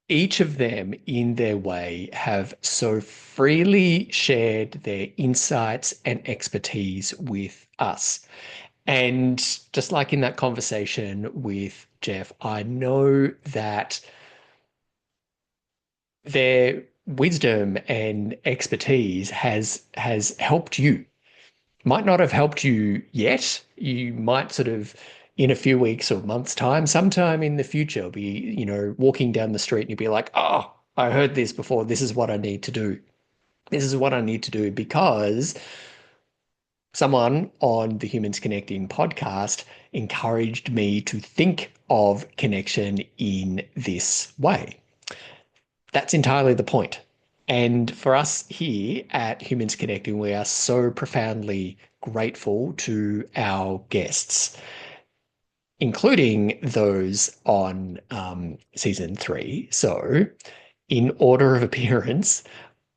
each of them, in their way, have so freely shared their insights and expertise with us. And just like in that conversation with Jeff, I know that their wisdom and expertise has helped you. Might not have helped you yet. You might sort of in a few weeks or months' time, sometime in the future, be, walking down the street and you'll be like, oh, I heard this before. This is what I need to do. This is what I need to do because someone on the Humans Connecting podcast encouraged me to think of connection in this way. That's entirely the point. And for us here at Humans Connecting, we are so profoundly grateful to our guests, including those on season 3. So, in order of appearance,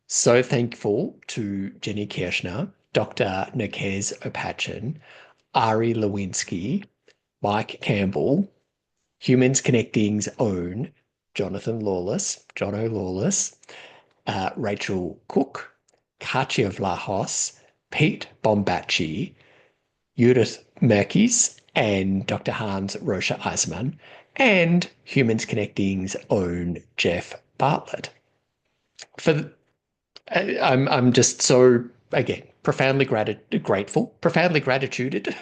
so thankful to Jenny Kirschner, Dr. Nakez Opachin, Ari Lewinsky, Mike Campbell, Humans Connecting's own Jonathan Lawless, Jono Lawless, Rachel Cook, Katya Vlahos, Pete Bombacci, Judith Merkis, and Dr. Hans Rocha Eisman, and Humans Connecting's own Jeff Bartlett. I'm just so, again, profoundly grateful, profoundly gratituded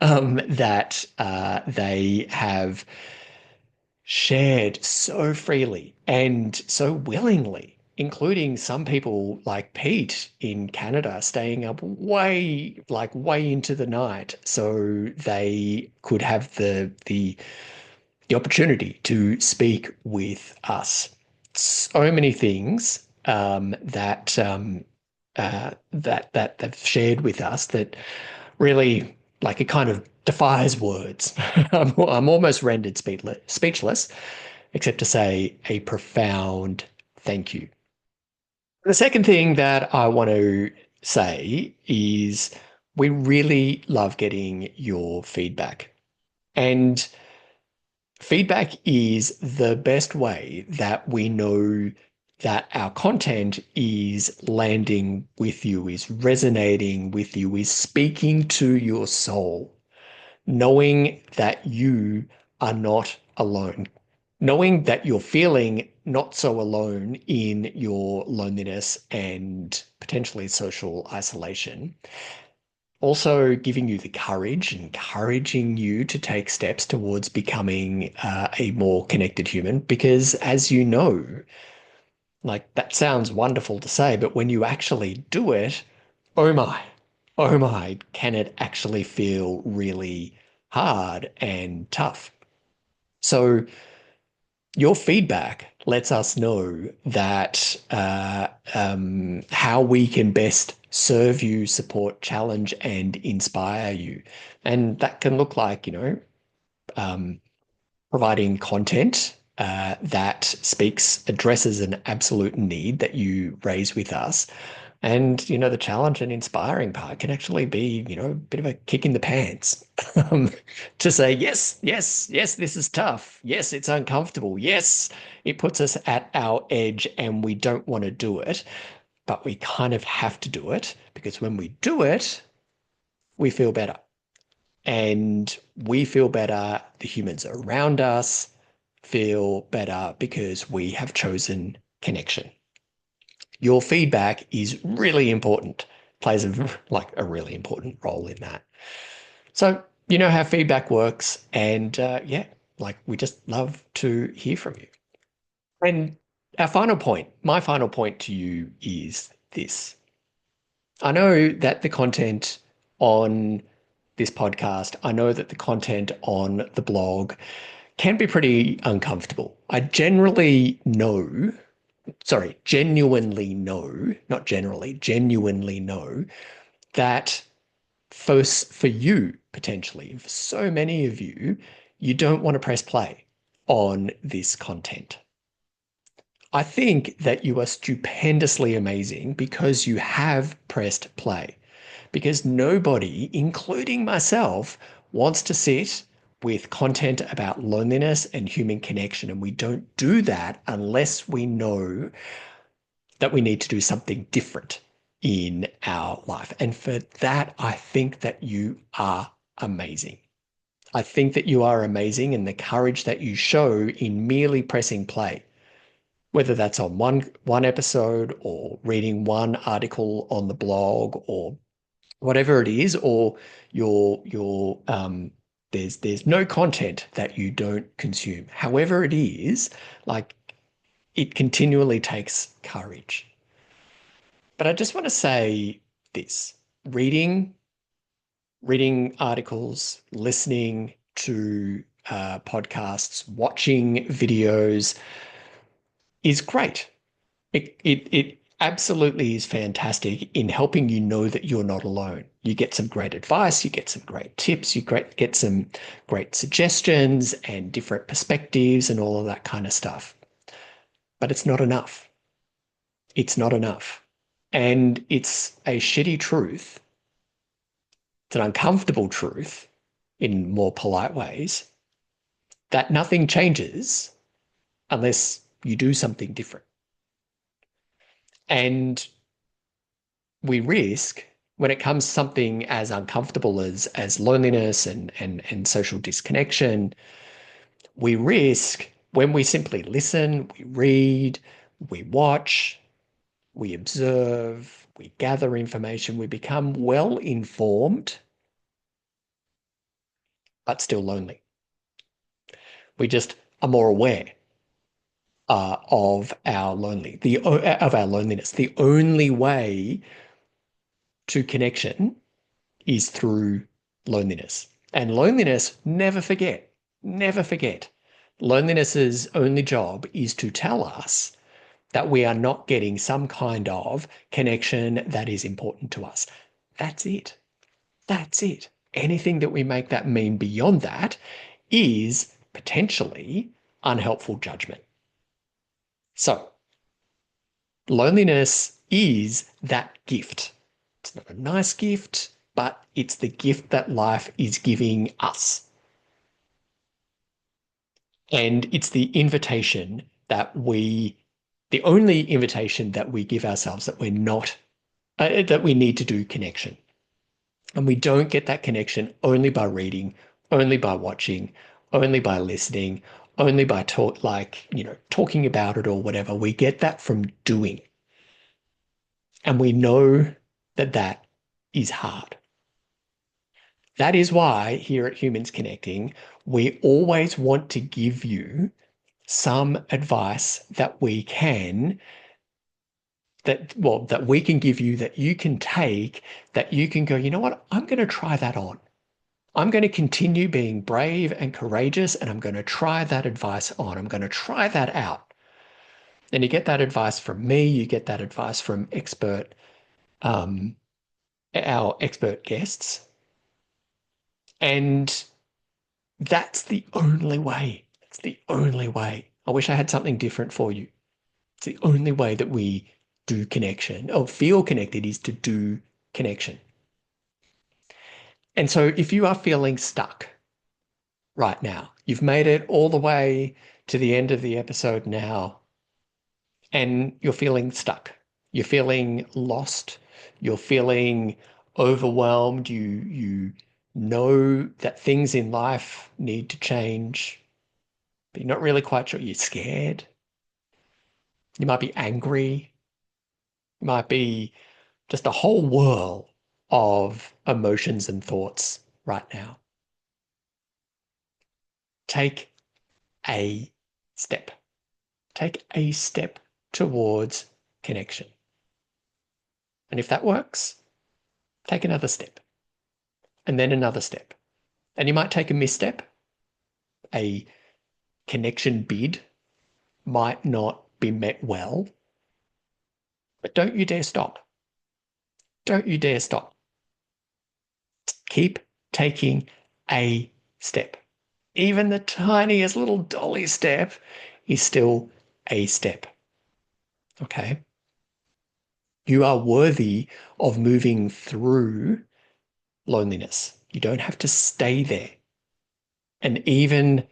that they have shared so freely and so willingly, including some people like Pete in Canada staying up way into the night so they could have the opportunity to speak with us. So many things that they've shared with us that really, like, it kind of defies words. I'm almost rendered speechless, except to say a profound thank you. The second thing that I want to say is we really love getting your feedback. And feedback is the best way that we know that our content is landing with you, is resonating with you, is speaking to your soul, knowing that you are not alone, knowing that you're feeling not so alone in your loneliness and potentially social isolation. Also giving you the courage, encouraging you to take steps towards becoming a more connected human. Because as you know, like, that sounds wonderful to say, but when you actually do it, oh my, can it actually feel really hard and tough. So your feedback lets us know that how we can best serve you, support, challenge, and inspire you. And that can look like, providing content that addresses an absolute need that you raise with us. And, the challenge and inspiring part can actually be, a bit of a kick in the pants to say, yes, yes, yes, this is tough. Yes, it's uncomfortable. Yes, it puts us at our edge and we don't want to do it, but we kind of have to do it because when we do it, we feel better. And we feel better, the humans around us feel better because we have chosen connection. Your feedback is really important, plays a really important role in that. So you know how feedback works, and yeah, like we just love to hear from you. And my final point to you is this. I know that the content on this podcast, I know that the content on the blog can be pretty uncomfortable. I genuinely know, not generally, genuinely know that for you, potentially, for so many of you, you don't want to press play on this content. I think that you are stupendously amazing because you have pressed play. Because nobody, including myself, wants to sit with content about loneliness and human connection. And we don't do that unless we know that we need to do something different in our life. And for that, I think that you are amazing. I think that you are amazing, and the courage that you show in merely pressing play, whether that's on one episode or reading one article on the blog or whatever it is, or there's no content that you don't consume. However it is, like, it continually takes courage. But I just want to say this: reading articles, listening to podcasts, watching videos is great. It absolutely is fantastic in helping you know that you're not alone. You get some great advice, you get some great tips, get some great suggestions and different perspectives and all of that kind of stuff. But it's not enough. It's not enough. And it's a shitty truth. It's an uncomfortable truth in more polite ways that nothing changes unless you do something different. And we risk, when it comes to something as uncomfortable as loneliness and social disconnection, we risk, when we simply listen, we read, we watch, we observe, we gather information, we become well informed, but still lonely. We just are more aware of our loneliness. The only way to connection is through loneliness. And loneliness, never forget, never forget. Loneliness's only job is to tell us that we are not getting some kind of connection that is important to us. That's it. That's it. Anything that we make that mean beyond that is potentially unhelpful judgment. So, loneliness is that gift. It's not a nice gift, but it's the gift that life is giving us. And it's the only invitation that we give ourselves, that that we need to do connection. And we don't get that connection only by reading, only by watching, only by listening, only by talking about it or whatever. We get that from doing. And we know that that is hard. That is why here at Humans Connecting, we always want to give you some advice that we can give you, that you can take, that you can go, you know what, I'm going to try that on. I'm going to continue being brave and courageous, and I'm going to try that advice on. I'm going to try that out. And you get that advice from me, you get that advice from our expert guests. And that's the only way. It's the only way. I wish I had something different for you. It's the only way that we do connection, or feel connected, is to do connection. And so if you are feeling stuck right now, you've made it all the way to the end of the episode now, and you're feeling stuck, you're feeling lost, you're feeling overwhelmed, you know that things in life need to change, but you're not really quite sure. You're scared. You might be angry. You might be just a whole whirl of emotions and thoughts right now. Take a step. Take a step towards connection. And if that works, take another step. And then another step. And you might take a misstep. A connection bid might not be met well. But don't you dare stop. Don't you dare stop. Keep taking a step. Even the tiniest little dolly step is still a step. Okay? You are worthy of moving through loneliness. You don't have to stay there. And even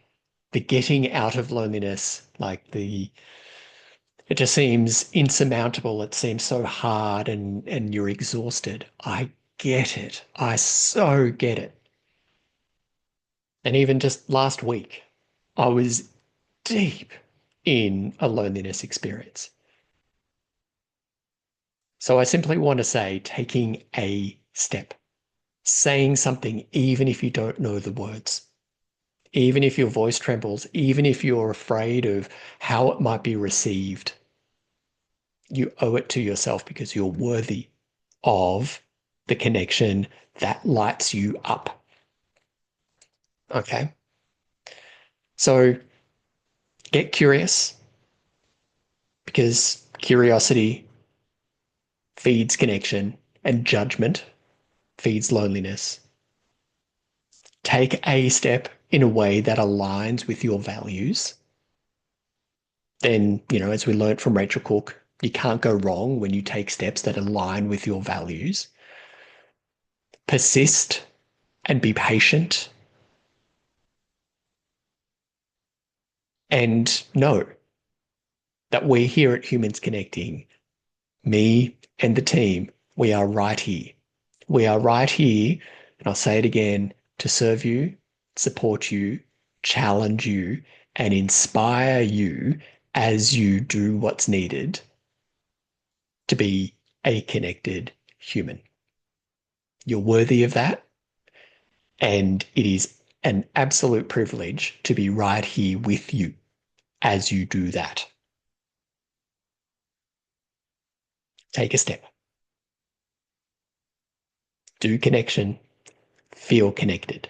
the getting out of loneliness, it just seems insurmountable. It seems so hard and you're exhausted. I get it. I so get it. And even just last week, I was deep in a loneliness experience. So I simply want to say, taking a step, saying something, even if you don't know the words, even if your voice trembles, even if you're afraid of how it might be received, you owe it to yourself because you're worthy of the connection that lights you up. Okay? So get curious because curiosity feeds connection and judgment feeds loneliness. Take a step in a way that aligns with your values. Then, as we learned from Rachel Cook, you can't go wrong when you take steps that align with your values. Persist and be patient. And know that we here at Humans Connecting, me and the team, we are right here. We are right here, and I'll say it again, to serve you, support you, challenge you, and inspire you as you do what's needed to be a connected human. You're worthy of that, and it is an absolute privilege to be right here with you as you do that. Take a step. Do connection. Feel connected.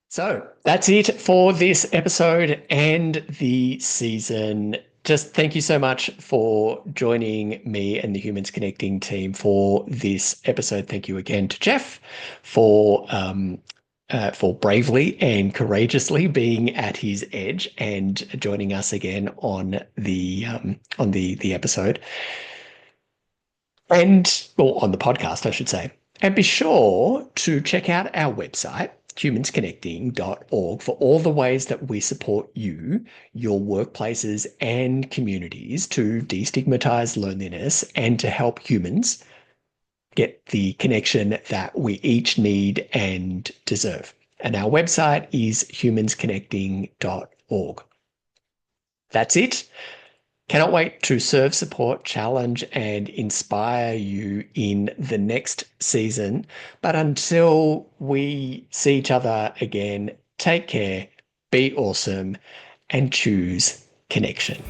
So that's it for this episode and the season. Just thank you so much for joining me and the Humans Connecting team for this episode. Thank you again to Jeff for bravely and courageously being at his edge and joining us again on the episode. Or on the podcast, I should say. And be sure to check out our website, humansconnecting.org, for all the ways that we support you, your workplaces and communities to destigmatize loneliness and to help humans get the connection that we each need and deserve. And our website is humansconnecting.org. That's it. Cannot wait to serve, support, challenge, and inspire you in the next season. But until we see each other again, take care, be awesome, and choose connection.